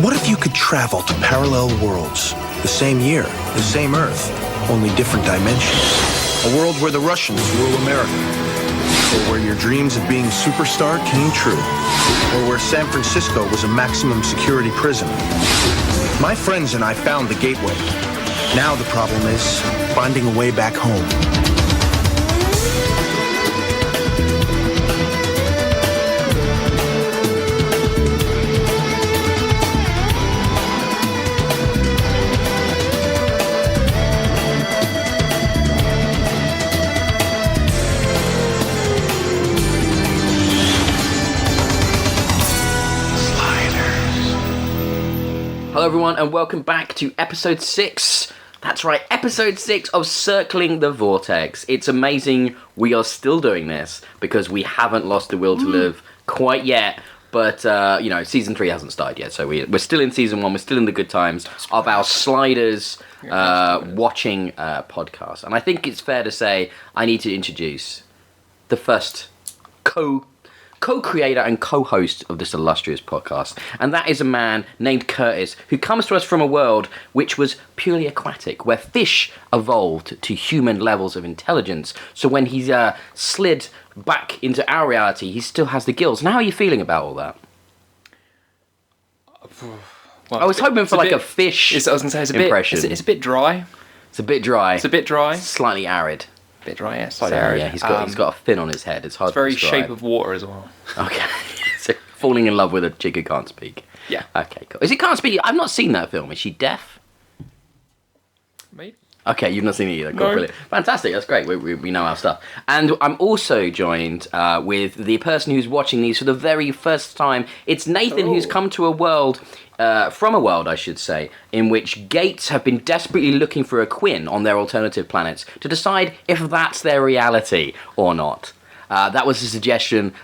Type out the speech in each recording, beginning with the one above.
What if you could travel to parallel worlds? The same year, the same Earth, only different dimensions. A world where the Russians rule America. Or where your dreams of being a superstar came true. Or where San Francisco was a maximum security prison. My friends and I found the gateway. Now the problem is finding a way back home. Hello everyone and welcome back to episode 6. That's right, episode 6 of Circling the Vortex. It's amazing we are still doing this because we haven't lost the will to live quite yet. But, season 3 hasn't started yet, so we're still in season 1, we're still in the good times of our Sliders watching podcast. And I think it's fair to say I need to introduce the first co-creator and co-host of this illustrious podcast, and that is a man named Curtis, who comes to us from a world which was purely aquatic, where fish evolved to human levels of intelligence. So when he's slid back into our reality, he still has the gills. And how are you feeling about all that? Well, I was hoping for like a fish impression. It's a bit dry. It's a bit dry. It's a bit dry. Slightly arid. Bit dry, yeah. Slightly arid. Yeah, he's got a fin on his head. It's hard. It's very to describe. shape of water as well. Okay. So falling in love with a chick who can't speak. Yeah. Okay, cool. Is it can't speak? I've not seen that film. Is she deaf? Maybe. Okay, you've not seen it either. Cool, No. brilliant. Fantastic, that's great. We know our stuff. And I'm also joined with the person who's watching these for the very first time. It's Nathan, who's come to a world, from a world, I should say, in which Gates have been desperately looking for a Quinn on their alternative planets to decide if that's their reality or not. That was a suggestion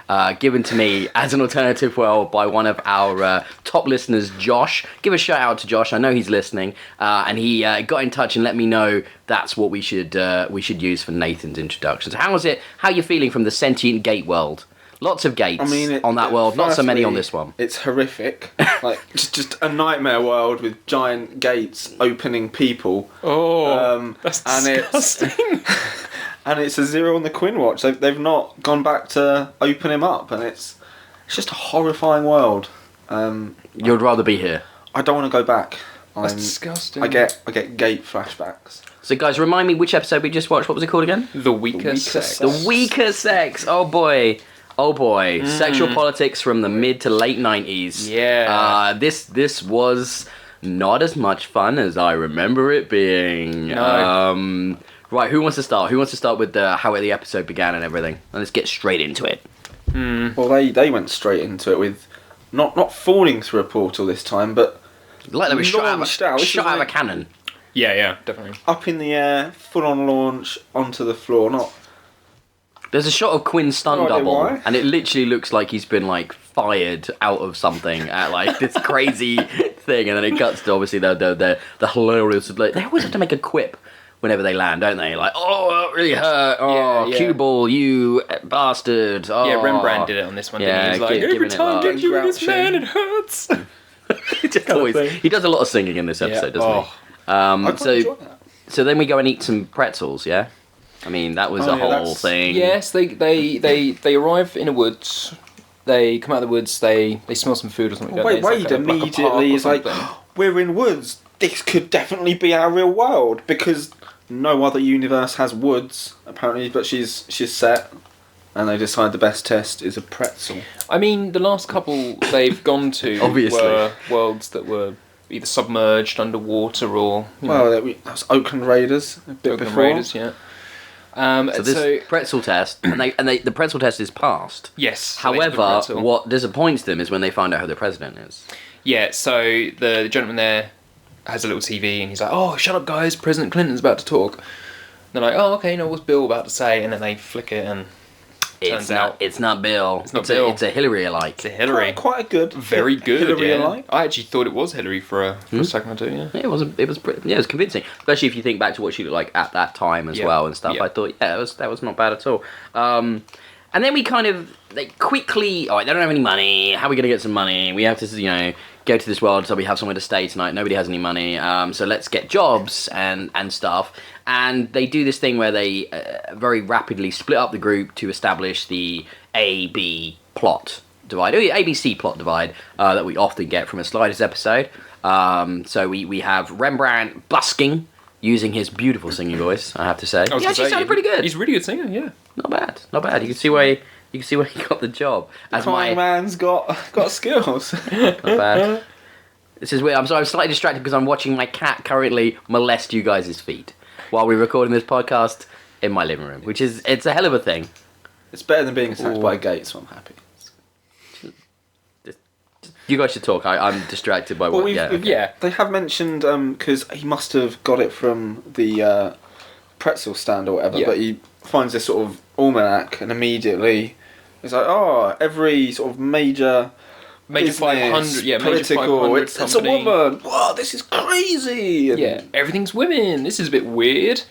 given to me as an alternative world by one of our top listeners, Josh. Give a shout out to Josh. I know he's listening, and he got in touch and let me know that's what we should use for Nathan's introductions. How is it? How are you feeling from the sentient gate world? Lots of gates on that world, not so many on this one. It's horrific. Like just a nightmare world with giant gates opening people. That's disgusting. And it's a 0 on the Quinn watch. They've not gone back to open him up, and it's just a horrifying world. You'd rather be here. I don't want to go back. That's disgusting. I get gate flashbacks. So guys, remind me which episode we just watched. What was it called again? The weaker sex. The weaker sex. Oh boy. Sexual politics from the mid to late 90s. Yeah. This was not as much fun as I remember it being. No. Right, who wants to start? Who wants to start with how the episode began and everything? And let's get straight into it. Well, they went straight into it with not falling through a portal this time, but Like they were shot out of a cannon. Yeah, definitely. up in the air, full on launch onto the floor. There's a shot of Quinn's stunt No idea double, why. and it literally looks like he's been like fired out of something at like this crazy thing, and then it cuts to obviously the hilarious. Like, they always have to make a quip whenever they land, don't they? Like, oh, that really hurt. Oh, Yeah. cue ball, you bastard. Oh. Yeah, Rembrandt did it on this one. Yeah, didn't he? He was like, every time I get you with this man, it hurts. He does a lot of singing in this episode, doesn't he? I quite enjoy that. So then we go and eat some pretzels, yeah? I mean, that was a whole thing. Yes, they arrive in a woods. They come out of the woods. They smell some food or something. Well, don't they? Wade It's like a park immediately or is like, something. we're in woods. This could definitely be our real world because no other universe has woods apparently. But she's set, and they decide the best test is a pretzel. I mean, the last couple they've gone to Obviously. were worlds that were either submerged underwater or Well, that was Oakland Raiders a bit Oakland before. Raiders, yeah. So this pretzel test, and the pretzel test is passed. Yes. so they did the However, pretzel. what disappoints them is when they find out who the president is. Yeah, so the gentleman there has a little TV and he's like, "Oh, shut up, guys! President Clinton's about to talk." And they're like, "Oh, okay, no, what's Bill about to say?" And then they flick it and turns out it's not Bill. It's not Bill. It's a Hillary alike. it's a Hillary. Quite a good, Very good. Hillary Yeah. alike. I actually thought it was Hillary for a second or two. Yeah. It was convincing, especially if you think back to what she looked like at that time as Yeah. well and stuff. Yeah. I thought, that was not bad at all. And then we kind of quickly, all right, they don't have any money. How are we going to get some money? We have to, go to this world so we have somewhere to stay tonight. Nobody has any money, so let's get jobs and stuff. And they do this thing where they very rapidly split up the group to establish the A-B plot divide, or the ABC plot divide that we often get from a Sliders episode. So we have Rembrandt busking, using his beautiful singing voice, I have to say. He actually sounded pretty good. He's a really good singer, yeah. Not bad. You can see why he got the job. As my man's got skills. Not bad. This is weird. I'm slightly distracted because I'm watching my cat currently molest you guys' feet while we're recording this podcast in my living room, it's a hell of a thing. It's better than being attacked by a gate, so I'm happy. You guys should talk. I'm distracted by what. Yeah. They have mentioned because he must have got it from the pretzel stand or whatever, but he finds this sort of almanac and immediately it's like, oh, every sort of major business, 500, political, major 500 it's a woman. Wow, this is crazy. And everything's women. This is a bit weird.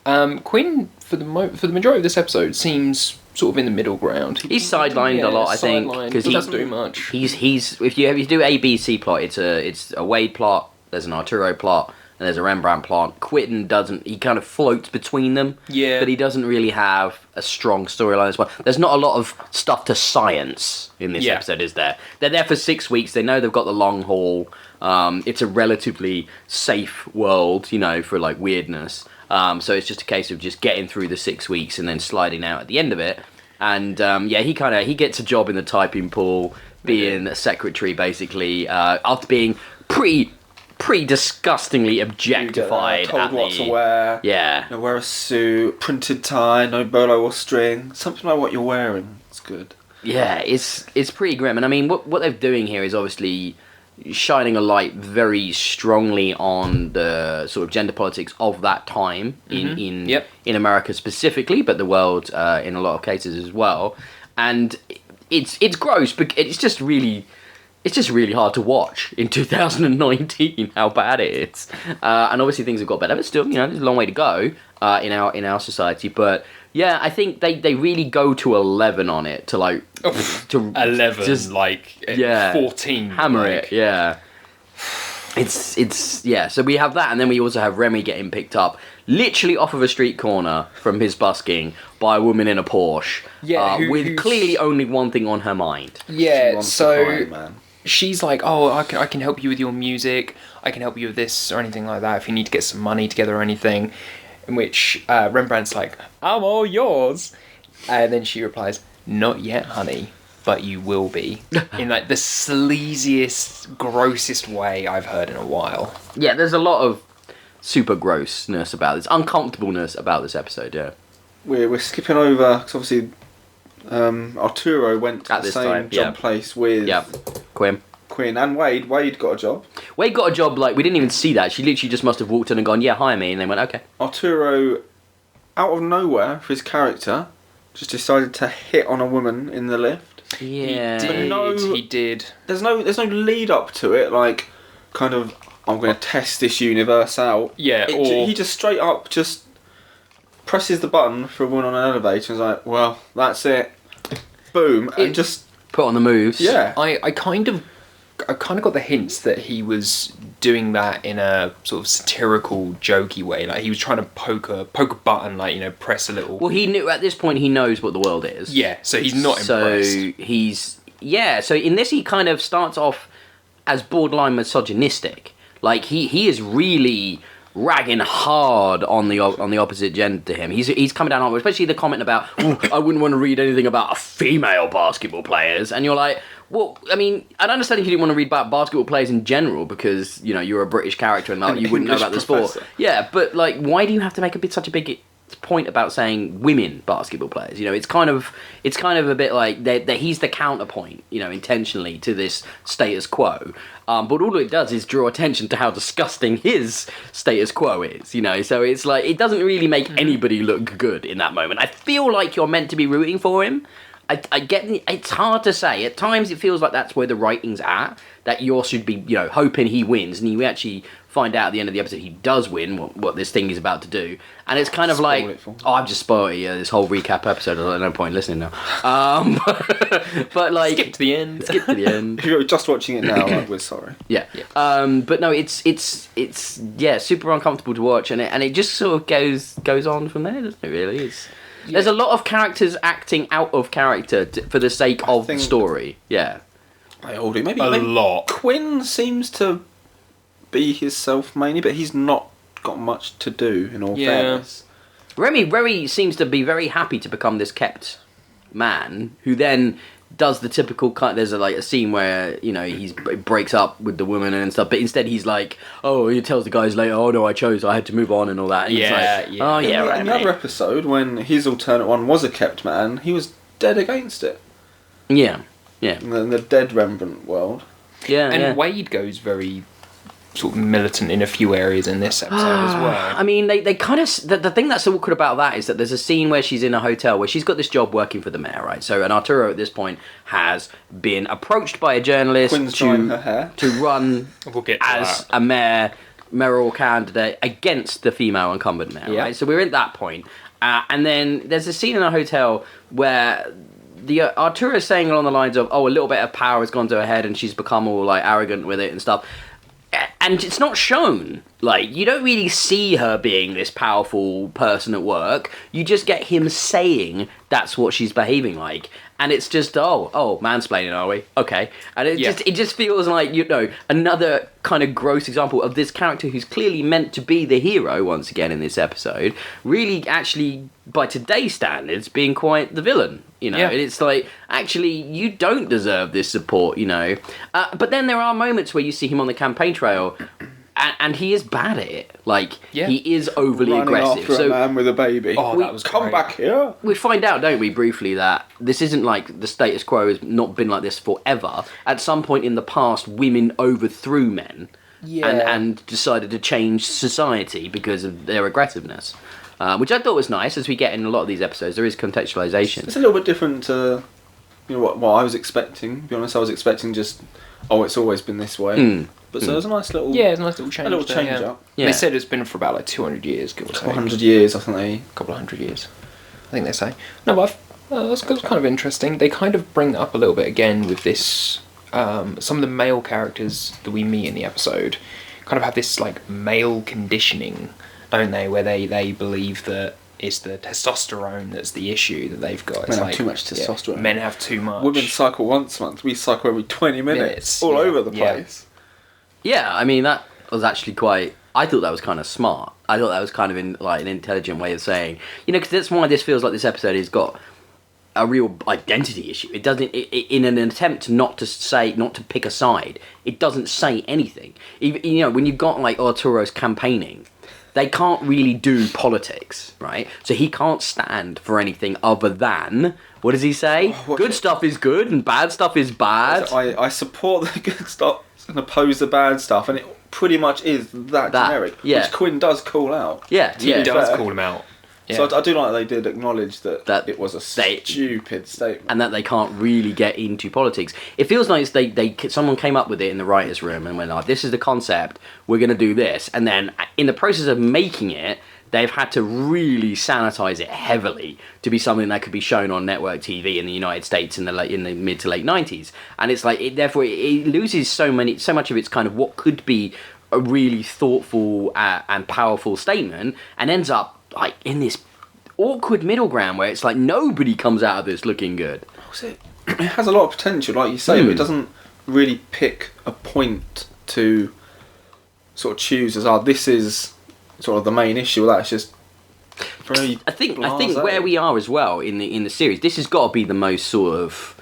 Quinn, for the majority of this episode, seems sort of in the middle ground. He's sidelined a lot, I think, because he doesn't do much. He's if you do ABC plot, it's a Wade plot. There's an Arturo plot. And there's a Rembrandt plot. Quentin doesn't. He kind of floats between them. Yeah. But he doesn't really have a strong storyline as well. There's not a lot of stuff to science in this episode, is there? They're there for 6 weeks. They know they've got the long haul. It's a relatively safe world, for like weirdness. So it's just a case of just getting through the 6 weeks and then sliding out at the end of it. And he gets a job in the typing pool, being a secretary basically, after being pretty disgustingly objectified. Told what to wear. Yeah. Wear a suit, printed tie, no bolo or string. Something like what you're wearing. It's good. Yeah, it's pretty grim. And I mean, what they're doing here is obviously shining a light very strongly on the sort of gender politics of that time in America specifically, but the world in a lot of cases as well. And it's gross, but it's just really hard to watch in 2019 how bad it is. And obviously things have got better, but still, there's a long way to go in our society. But yeah, I think they really go to 11 on it to 11, just 14. Hammer it, yeah. It's yeah. So we have that, and then we also have Remy getting picked up literally off of a street corner from his busking by a woman in a Porsche. Yeah, with clearly only one thing on her mind. Yeah, so. Cry, man. She's like, oh, I can help you with your music, I can help you with this or anything like that if you need to get some money together or anything. In which Rembrandt's like, I'm all yours. And then she replies, not yet, honey, but you will be. In like the sleaziest, grossest way I've heard in a while. Yeah, there's a lot of super grossness about this, uncomfortableness about this episode, yeah. We're skipping over, because obviously Arturo went to the same job place with Quinn and Wade. Wade got a job. Wade got a job, we didn't even see that. She literally just must have walked in and gone, yeah, hire me, and they went, okay. Arturo, out of nowhere for his character, just decided to hit on a woman in the lift. Yeah. He did. There's no lead up to it, I'm going to test this universe out. Yeah, he just straight up presses the button for a woman on an elevator and is like, well, that's it. Boom. And just put on the moves. Yeah. I kind of got the hints that he was doing that in a sort of satirical, jokey way. Like he was trying to poke a button, press a little. Well, he knew at this point he knows what the world is. Yeah, so he's not impressed. So in this he kind of starts off as borderline misogynistic. Like he is really ragging hard on the opposite gender to him. He's coming down on, especially the comment about, I wouldn't want to read anything about female basketball players, and you're like, well, I mean, I'd understand if you didn't want to read about basketball players in general because you're a British character and you wouldn't know about the sport. Yeah, but why do you have to make such a big point about saying women basketball players? It's kind of a bit like that he's the counterpoint, intentionally to this status quo. But all it does is draw attention to how disgusting his status quo is, So it's like it doesn't really make anybody look good in that moment. I feel like you're meant to be rooting for him. I get it's hard to say. At times it feels like that's where the writing's at. That you should be, hoping he wins, and you actually find out at the end of the episode he does win what this thing he's about to do, and it's kind of Spoil like, it for me. I've just spoiled it. Yeah, this whole recap episode. There's no point listening now. But like, Skip to the end. skip to the end. If you're just watching it now, like, we're sorry. Yeah. But no, it's super uncomfortable to watch, and it just sort of goes on from there, doesn't it? Really, there's a lot of characters acting out of character for the sake of the think- story. Yeah. They all do. Maybe A lot. Quinn seems to be himself mainly, but he's not got much to do, in all Yeah. fairness. Remy seems to be very happy to become this kept man, who then does the typical kind. There's a scene where he breaks up with the woman and stuff, but instead he's like, oh, he tells the guys later, oh no, I had to move on and all that. And Yeah, he's like, yeah. oh yeah, right, In the other mate. episode, when his alternate one was a kept man, he was dead against it. Yeah, In the dead Rembrandt world. yeah. And Wade goes very sort of militant in a few areas in this episode as well. I mean, they kind of... The thing that's awkward about that is that there's a scene where she's in a hotel where she's got this job working for the mayor, right? So, and Arturo at this point has been approached by a journalist Quinn's dyeing her hair. to run We'll get to as that. a mayoral candidate against the female incumbent mayor, Yeah. right? So we're at that point. And then there's a scene in a hotel where the Arturo is saying along the lines of, oh, a little bit of power has gone to her head and she's become all like arrogant with it and stuff. And it's not shown. Like, you don't really see her being this powerful person at work. You just get him saying that's what she's behaving like. And it's just, oh, mansplaining, are we? Okay. And it just feels like, another kind of gross example of this character who's clearly meant to be the hero once again in this episode, really actually, by today's standards, being quite the villain. Yeah. And it's like, actually, you don't deserve this support, But then there are moments where you see him on the campaign trail, and he is bad at it. Like, Yeah. he is overly Running aggressive. after a man with a baby. Oh, that was Come great. back here. We find out, don't we, briefly, that this isn't like the status quo has not been like this forever. At some point in the past, women overthrew men and decided to change society because of their aggressiveness. Which I thought was nice, as we get in a lot of these episodes. There is contextualization. It's a little bit different to what I was expecting. To be honest, I was expecting just, it's always been this way. But so there's a nice little, Yeah, it's a nice little change. a little there, change yeah. up. Yeah. They said it's been for about like 200 years, give or take. 100 years, I think they. A couple of 100 years, I think they say. No, but that's kind of interesting. They kind of bring that up a little bit again with this. Some of the male characters that we meet in the episode kind of have this like male conditioning, don't they? Where they believe that it's the testosterone that's the issue that they've got. It's Men have too much testosterone. Men have too much. Women cycle once a month. We cycle every 20 minutes. All yeah, over the yeah. place. Yeah, I mean, that was actually quite... I thought that was kind of smart. I thought that was kind of an intelligent way of saying... because that's why this feels like this episode has got a real identity issue. It doesn't... in an attempt not to pick a side, it doesn't say anything. Even, when you've got, like, Arturo's campaigning, they can't really do politics, right? So he can't stand for anything other than... What does he say? Good stuff is good and bad stuff is bad. So I support the good stuff and oppose the bad stuff, and it pretty much is that generic. yeah. Which Quinn does call out. Yeah, He yeah. does fair. call him out. Yeah. So I do like they did acknowledge that it was a they- stupid statement. And that they can't really get into politics. It feels like someone came up with it in the writers' room and went like, "This is the concept. We're going to do this." And then in the process of making it, they've had to really sanitize it heavily to be something that could be shown on network TV in the United States in the mid to late 90s. And it's like therefore it loses so much of its kind of what could be a really thoughtful and powerful statement, and ends up like in this awkward middle ground where it's like nobody comes out of this looking good. It has a lot of potential, like you say, but it doesn't really pick a point to sort of choose as, this is sort of the main issue. That's just very I think blasé. where we are as well in the series, this has got to be the most sort of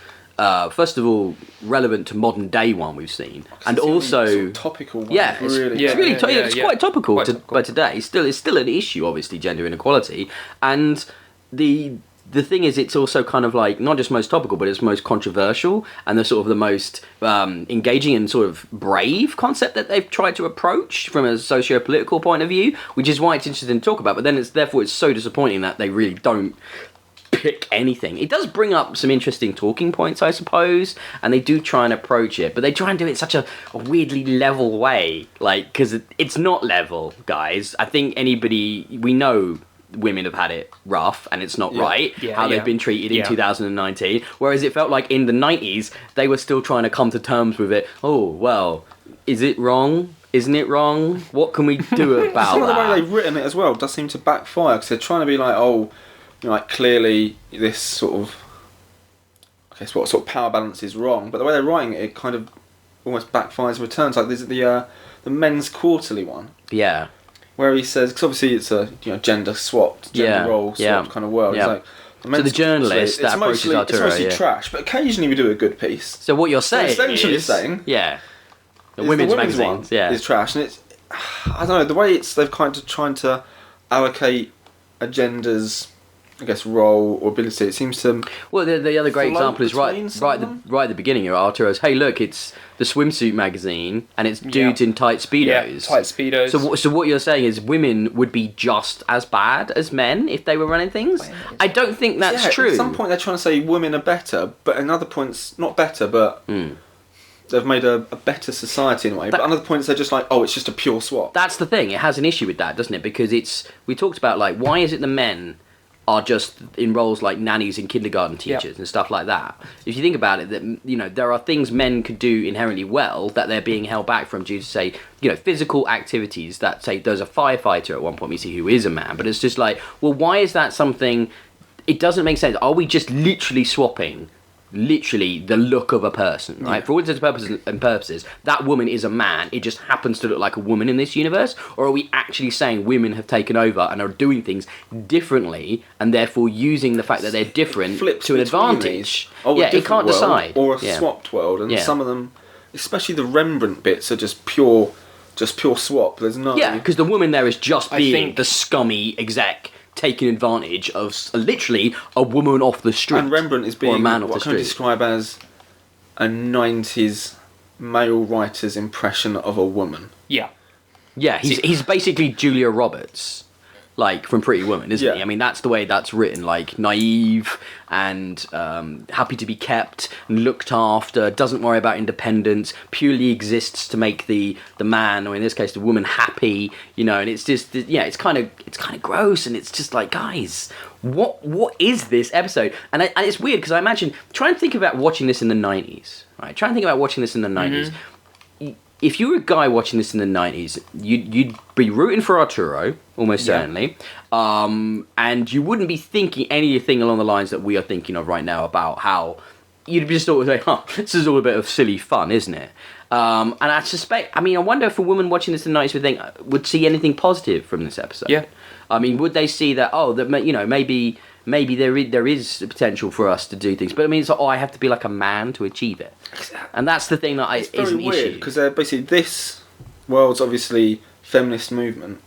first of all relevant to modern day one we've seen, and It's the only also sort of topical one, yeah, it's, really. it's really Yeah, it's yeah. quite topical Quite to topical. by today. It's still an issue, obviously, gender inequality, and the thing is, it's also kind of like not just most topical, but it's most controversial and the sort of the most engaging and sort of brave concept that they've tried to approach from a socio-political point of view, which is why it's interesting to talk about. But then therefore it's so disappointing that they really don't pick anything. It does bring up some interesting talking points, I suppose, and they do try and approach it, but they try and do it in such a weirdly level way, like, because it's not level, guys. I think we know women have had it rough, and it's not right how they've been treated in 2019, whereas it felt like in the 90s, they were still trying to come to terms with it. Oh, well, is it wrong? Isn't it wrong? What can we do about Some of the that? way they've written it as well does seem to backfire, because they're trying to be like, oh, you know, like clearly this sort of, I guess what sort of power balance is wrong, but the way they're writing it, it kind of almost backfires and returns. Like there's the Men's Quarterly one. Yeah. Where he says, because obviously it's a gender swapped, gender role swapped kind of world. Yeah. It's like, So the journalist that approaches Arturo, it's mostly trash, but occasionally we do a good piece. So what you're saying essentially is, saying, the women's magazines, one is trash, and it's, I don't know, the way they've kind of trying to allocate a gender's, I guess, role or ability. It seems to. Well, the other great example is right at the beginning of Arturo's. Hey, look, it's the swimsuit magazine, and it's dudes in tight speedos. Yeah, tight speedos. So what you're saying is women would be just as bad as men if they were running things. I don't think that's true. At some point, they're trying to say women are better, but in other points, not better, but. They've made a better society in a way, but on other points they're just like, oh, it's just a pure swap. That's the thing. It has an issue with that, doesn't it? Because we talked about, like, why is it the men are just in roles like nannies and kindergarten teachers and stuff like that? If you think about it, that there are things men could do inherently well that they're being held back from due to, say, physical activities that, say, there's a firefighter at one point we see who is a man, but it's just like, well, why is that something? It doesn't make sense. Are we just literally swapping the look of a person, right? For all intents and purposes, that woman is a man. It just happens to look like a woman in this universe. Or are we actually saying women have taken over and are doing things differently, and therefore using the fact that they're different to an advantage? It can't decide. Or a swapped world, and some of them, especially the Rembrandt bits, are just pure swap. There's no. Yeah, because the woman there is just being the scummy exec, taking advantage of literally a woman off the street. And Rembrandt is being or a man off what the can I street. describe as a 90s male writer's impression of a woman. Yeah. Yeah, he's basically Julia Roberts, like, from Pretty Woman, isn't he? I mean, that's the way that's written, like, naive and happy to be kept and looked after, doesn't worry about independence, purely exists to make the man, or in this case the woman, happy, and it's just, it's kind of gross, and it's just like, guys, what is this episode? And it's weird, because I imagine, try and think about watching this in the 90s, right? Try and think about watching this in the 90s. If you were a guy watching this in the 90s, you'd be rooting for Arturo, almost certainly, and you wouldn't be thinking anything along the lines that we are thinking of right now about how you'd be just sort of like, this is all a bit of silly fun, isn't it? And I wonder if a woman watching this in the 90s would see anything positive from this episode. Yeah. I mean, would they see that, maybe there is potential for us to do things, but I mean, it's like, I have to be like a man to achieve it, and that's the thing that it's is an very weird, issue. because basically this world's obviously feminist movement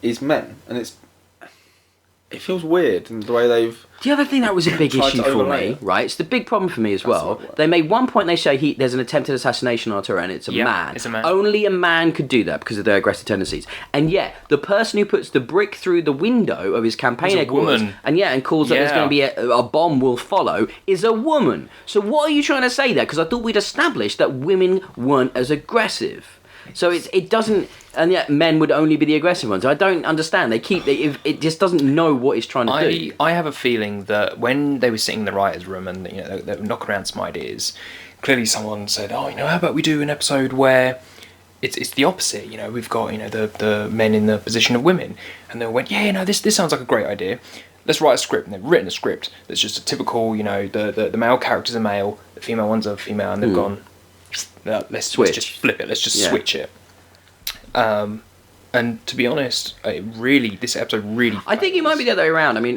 is men, and it feels weird in the way they've. The other thing that was a big issue for me, right? It's the big problem for me as well. They made one point. They say there's an attempted assassination on Arturo, and it's a man. It's a man. Only a man could do that because of their aggressive tendencies. And yet, the person who puts the brick through the window of his campaign headquarters, and calls that there's going to be a bomb will follow, is a woman. So what are you trying to say there? Because I thought we'd established that women weren't as aggressive. So it doesn't, and yet men would only be the aggressive ones. I don't understand. It just doesn't know what it's trying to do. I have a feeling that when they were sitting in the writers' room and they were knocking around some ideas, clearly someone said, "Oh, how about we do an episode where it's the opposite? We've got the men in the position of women," and they went, "Yeah, this sounds like a great idea. Let's write a script." And they've written a script that's just a typical, the male character's a male, the female one's a female, and they've gone. Let's just flip it. Let's just switch it. And to be honest, this episode really. I think it might be the other way around. I mean,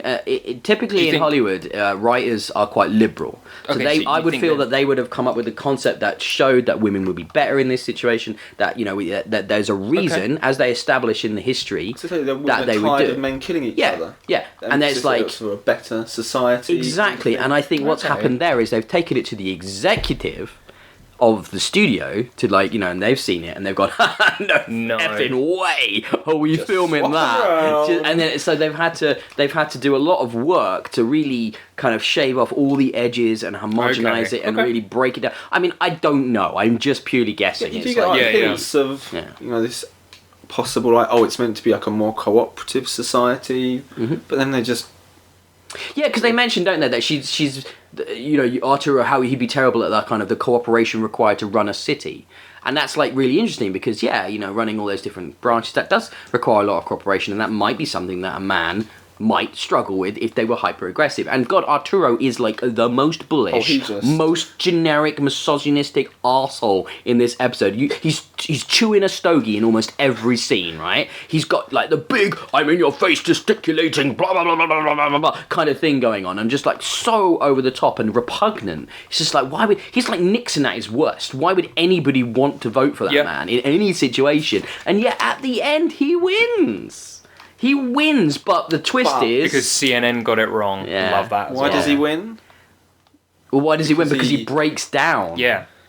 typically in Hollywood, writers are quite liberal. So I would feel that they would have come up with a concept that showed that women would be better in this situation. That that there's a reason, as they establish in the history, that they would do. Of men killing each other. Yeah, and there's like for a better society. Exactly, and I think what's happened there is they've taken it to the executive of the studio to like, you know, and they've seen it and they've gone, no effing way are we filming swap that. around. And then so they've had to do a lot of work to really kind of shave off all the edges and homogenize it and really break it down. I mean, I don't know. I'm just purely guessing. You It's do get like, like hints of you know, this possible like, oh, it's meant to be like a more cooperative society, but then they just yeah, because they mentioned, don't they, that she's you know, Arturo, how he'd be terrible at that kind of the cooperation required to run a city. And that's like really interesting because, yeah, you know, running all those different branches, that does require a lot of cooperation, and that might be something that a man might struggle with if they were hyper aggressive. And God, Arturo is like the most bullish, most generic, misogynistic arsehole in this episode. He's chewing a stogie in almost every scene, right? He's got like the big, I'm in your face gesticulating, blah blah blah blah blah blah blah, blah kind of thing going on, and just like so over the top and repugnant. It's just like, why would he's like Nixon at his worst? Why would anybody want to vote for that man in any situation? And yet at the end he wins. He wins, but the twist is... Because CNN got it wrong. Yeah. Love that as why well. does he win? Well, why does he win? Because he breaks down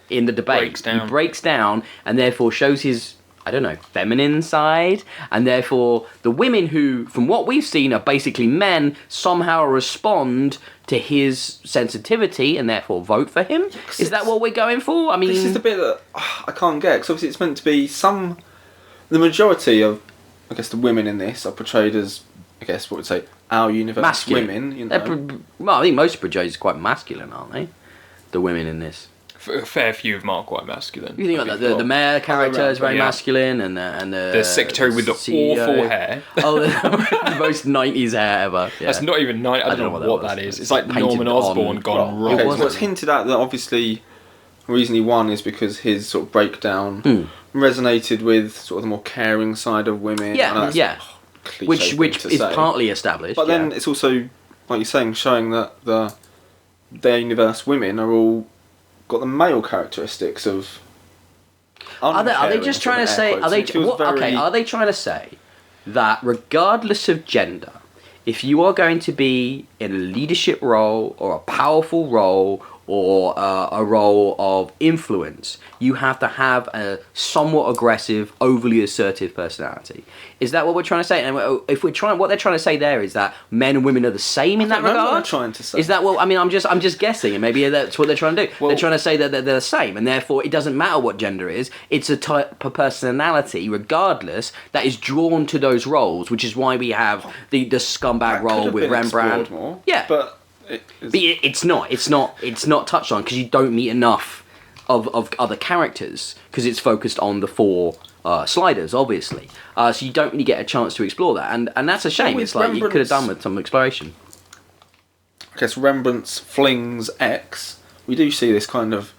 in the debate. He breaks down and therefore shows his, I don't know, feminine side. And therefore the women who, from what we've seen, are basically men, somehow respond to his sensitivity and therefore vote for him. Is that what we're going for? I mean... This is the bit that I can't get, because obviously it's meant to be the majority of, I guess, the women in this are portrayed as, I guess, what would say, our universe masculine. Women. You know. Well, I think most of portrayed are quite masculine, aren't they? The women in this. A fair few of them are quite masculine. You think like the mayor character is very masculine, and the secretary with the CEO. awful hair. Oh, the most 90s hair ever. Yeah. That's not even 90. I don't know what that is. It's like Norman Osborn gone wrong. Okay, so it's hinted at that obviously the reason he won is because his sort of breakdown resonated with sort of the more caring side of women. Yeah. Which is partly established. But then it's also, like you're saying, showing that their universe women are all got the male characteristics of. Are they just trying to say? Are they trying to say that regardless of gender, if you are going to be in a leadership role or a powerful role or a role of influence, you have to have a somewhat aggressive, overly assertive personality? Is that what we're trying to say? And if we're trying, what they're trying to say there is that men and women are the same in that regard. What they're trying to say. Is that what I mean? I'm just guessing, and maybe that's what they're trying to do. Well, they're trying to say that they're the same, and therefore it doesn't matter what gender is. It's a type of personality, regardless, that is drawn to those roles, which is why we have the scumbag role with Rembrandt. More, yeah, but it's not touched on because you don't meet enough of other characters because it's focused on the four sliders, obviously. So you don't really get a chance to explore that, and that's a shame. It's like you could have done with some exploration. I guess Rembrandt's flings X. We do see this kind of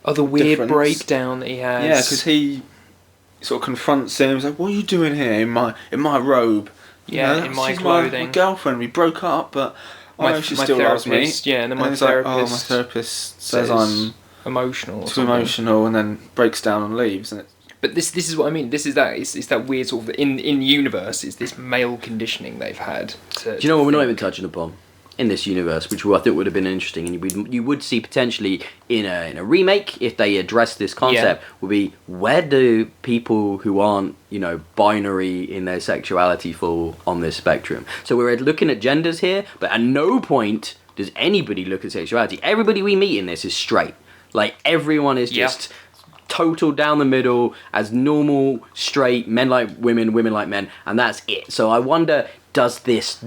the weird difference. breakdown that he has. Yeah, because he sort of confronts him. He's like, "What are you doing here in my robe?" Yeah, in my clothing. My girlfriend, we broke up, but she still loves me. Yeah, and then my therapist. My therapist says I'm emotional. Too emotional, and then breaks down and leaves. And but this is what I mean. This is that. It's that weird sort of in universe. It's this male conditioning they've had. Do you know what we're not even touching upon in this universe, which I think would have been interesting, and you would see potentially in a remake if they address this concept, would be where do people who aren't, you know, binary in their sexuality fall on this spectrum? So we're looking at genders here, but at no point does anybody look at sexuality. Everybody we meet in this is straight. Like everyone is just total down the middle as normal straight men like women, women like men, and that's it. So I wonder, does this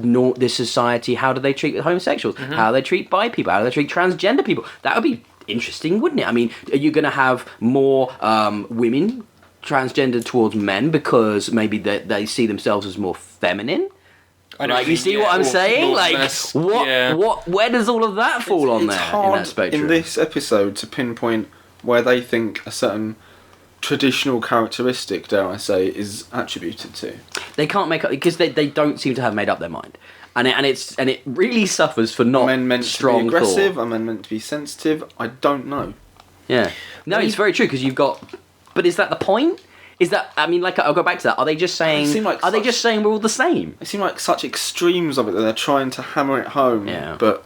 society, how do they treat homosexuals? How do they treat bi people? How do they treat transgender people? That would be interesting, wouldn't it? I mean, are you going to have more women transgendered towards men because maybe they see themselves as more feminine? Like, you see what I'm saying? Like, where does all of that fall on there in that spectrum? In this episode to pinpoint where they think a certain traditional characteristic, dare I say, is attributed to. They can't make up because they don't seem to have made up their mind, and it really suffers for not men meant strong to be aggressive. thought. Are men meant to be sensitive? I don't know. Yeah, no, it's very true because you've got. But is that the point? Is that, I mean, like, I'll go back to that. Are they just saying? They just saying we're all the same? It seems like such extremes of it that they're trying to hammer it home. Yeah. But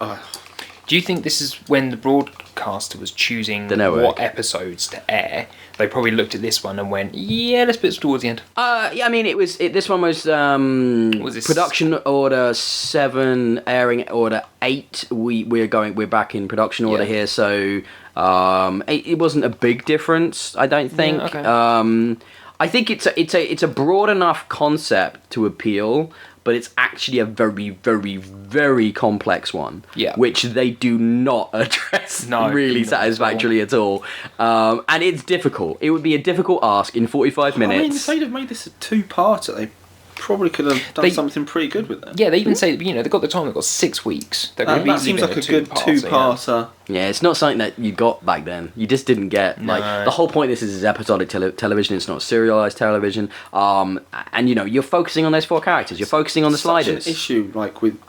Do you think this is when the broadcaster was choosing what episodes to air? They probably looked at this one and went, "Yeah, let's put it towards the end." Yeah, I mean, this one was this? production order 7, airing order 8. We're back in production order here, so it wasn't a big difference, I don't think. Yeah, okay. I think it's a broad enough concept to appeal, but it's actually a very, very, very complex one, which they do not address really satisfactorily at all. And it's difficult. It would be a difficult ask in 45 minutes. I mean, if they'd have made this a 2-parter, they probably could have done something pretty good with it. Yeah, they even say, they've got the time, they've got 6 weeks. That seems like a good 2-parter. Yeah, it's not something that you got back then. You just didn't get. No. Like, the whole point of this is episodic television. It's not serialized television. And you're focusing on those 4 characters. You're focusing on the sliders. Such an issue, like, with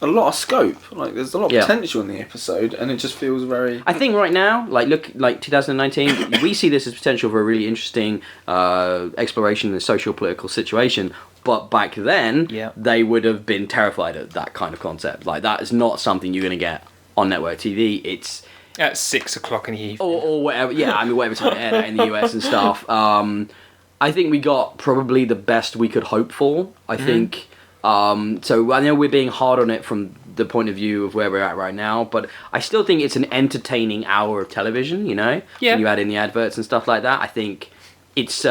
a lot of scope. Like, there's a lot of potential in the episode, and it just feels very. I think right now, look, 2019, we see this as potential for a really interesting exploration of the socio-political situation. But back then, they would have been terrified at that kind of concept. Like, that is not something you're going to get on network TV. It's at 6 o'clock in the evening, or whatever. Yeah, I mean, whatever time it aired out in the US and stuff. I think we got probably the best we could hope for. I think. So I know we're being hard on it from the point of view of where we're at right now, but I still think it's an entertaining hour of television. When you add in the adverts and stuff like that, I think it's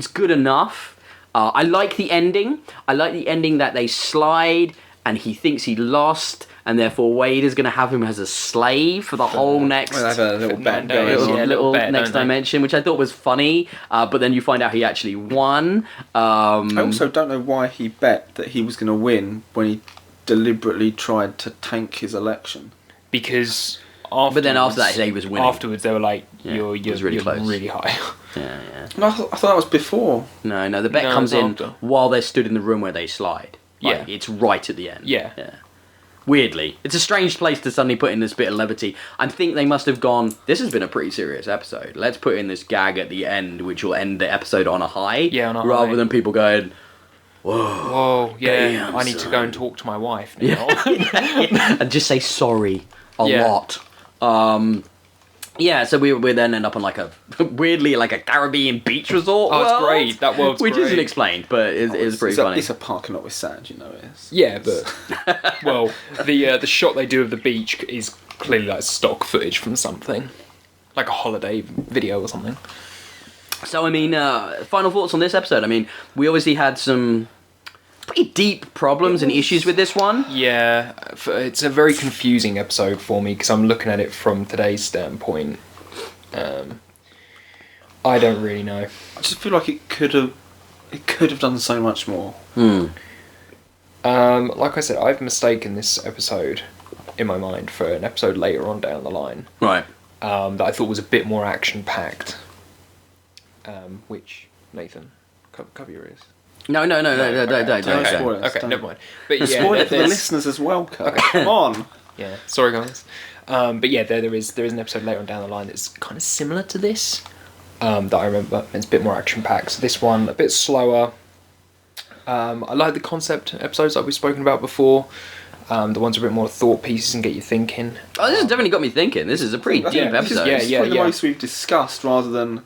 good enough. I like the ending. I like the ending that they slide and he thinks he lost, and therefore Wade is going to have him as a slave for the whole next have a little bet going on. little next dimension, which I thought was funny. But then you find out he actually won. I also don't know why he bet that he was going to win when he deliberately tried to tank his election. Because but then after that, he was winning. Afterwards, they were like, "You're really close, really high." Yeah. No, I thought that was before. No, the bet comes in while they're stood in the room where they slide. Like, Yeah. it's right at the end. Yeah. Weirdly. It's a strange place to suddenly put in this bit of levity. I think they must have gone, this has been a pretty serious episode. Let's put in this gag at the end, which will end the episode on a high. Yeah, on a rather high. than people going, Whoa, yeah, damn, I need to go and talk to my wife now. and just say sorry a lot. So we then end up on like a weirdly like a Caribbean beach resort. Oh, it's world, great. That world's which great. isn't explained, but it's pretty funny. It's a park and not with sand, it is. Yeah, but well, the shot they do of the beach is clearly like stock footage from something, like a holiday video or something. So I mean, final thoughts on this episode. I mean, we obviously had some pretty deep problems and issues with this one. Yeah, it's a very confusing episode for me because I'm looking at it from today's standpoint. I don't really know. I just feel like it could have done so much more. Like I said, I've mistaken this episode in my mind for an episode later on down the line. Right. That I thought was a bit more action packed. Which Nathan, cover your ears. No, don't. spoil it. Okay, never mind. But yeah, Spoil it for the listeners as well, Kurt. Come on. Yeah, sorry guys. But yeah, there is an episode later on down the line that's kind of similar to this. That I remember. It's a bit more action packed. So this one a bit slower. I like the concept episodes that we've spoken about before. The ones with a bit more thought pieces and get you thinking. Oh, this has definitely got me thinking. This is a pretty deep episode. This is probably the most we've discussed rather than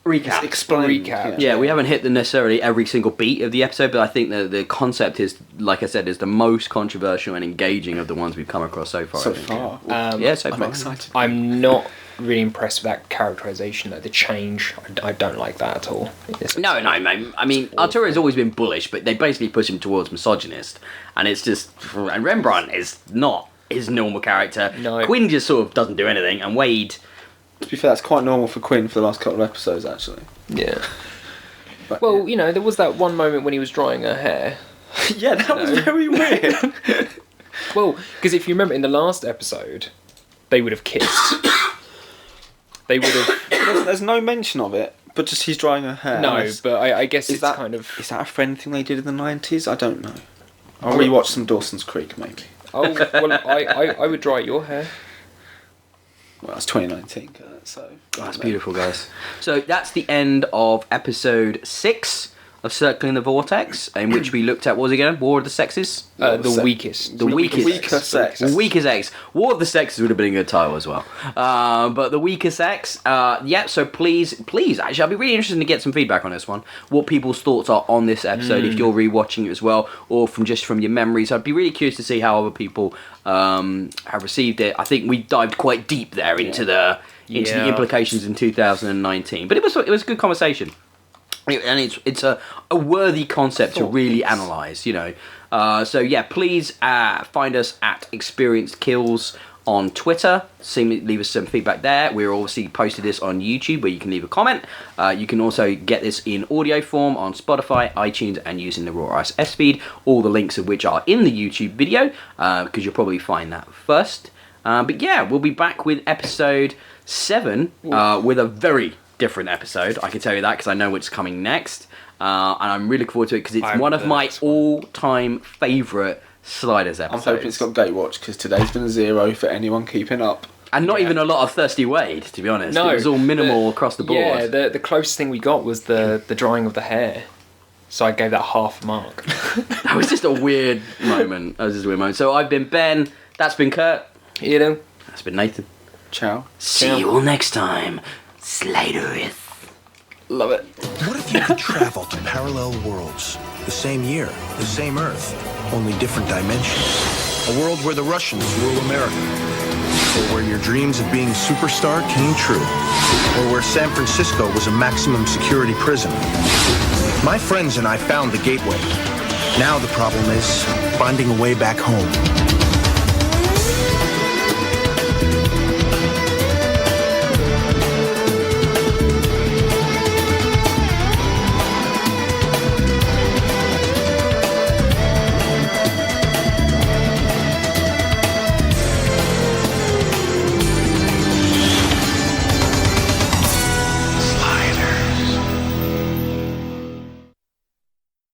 recap. Explain. Recap. Yeah, we haven't hit necessarily every single beat of the episode, but I think the concept is, like I said, is the most controversial and engaging of the ones we've come across so far. So far. So I'm far. excited. I'm not really impressed with that characterization, though. The change, I don't like that at all. No, mate. I mean, Arturo has always been bullish, but they basically push him towards misogynist, and it's just... And Rembrandt is not his normal character. No. Quinn just sort of doesn't do anything, and Wade... To be fair, that's quite normal for Quinn for the last couple of episodes, actually. Yeah. But, Well, you know, there was that one moment when he was drying her hair. yeah, that was very weird. Well, because if you remember in the last episode, they would have kissed. They would have... There's no mention of it, but just he's drying her hair. No, but I guess it's that kind of... Is that a friend thing they did in the 90s? I don't know. I'll rewatch some Dawson's Creek, maybe. Oh, well, I would dry your hair. Well, it's 2019, Kurt, so... That's beautiful, guys. So that's the end of episode 6. of Circling the Vortex, in which we looked at, what was it again? War of the Sexes? The weakest. The weakest. Weaker sex. Weaker sex. War of the Sexes would have been a good title as well. But the weaker sex, so please, actually, I'd be really interested to get some feedback on this one. What people's thoughts are on this episode, if you're rewatching it as well, or from your memories. I'd be really curious to see how other people have received it. I think we dived quite deep there into the implications in 2019. But it was a good conversation. And it's a worthy concept to really analyse, you know. Please find us at Experienced Kills on Twitter. Leave us some feedback there. We're obviously posted this on YouTube where you can leave a comment. You can also get this in audio form on Spotify, iTunes, and using the Raw RSS feed. All the links of which are in the YouTube video, because you'll probably find that first. We'll be back with episode 7 with a very different episode. I can tell you that because I know what's coming next. And I'm really looking forward to it because it's one of my all-time favourite Sliders episodes. I'm hoping it's got Gatewatch because today's been a 0 for anyone keeping up. And not even a lot of Thirsty Wade, to be honest. No, it was all minimal across the board. Yeah, the closest thing we got was the drying of the hair. So I gave that half a mark. That was just a weird moment. So I've been Ben. That's been Kurt. Ian. That's been Nathan. Ciao. See you all next time. Sliders. Love it. What if you could travel to parallel worlds? The same year, the same Earth, only different dimensions. A world where the Russians rule America. Or where your dreams of being superstar came true. Or where San Francisco was a maximum security prison. My friends and I found the gateway. Now the problem is finding a way back home.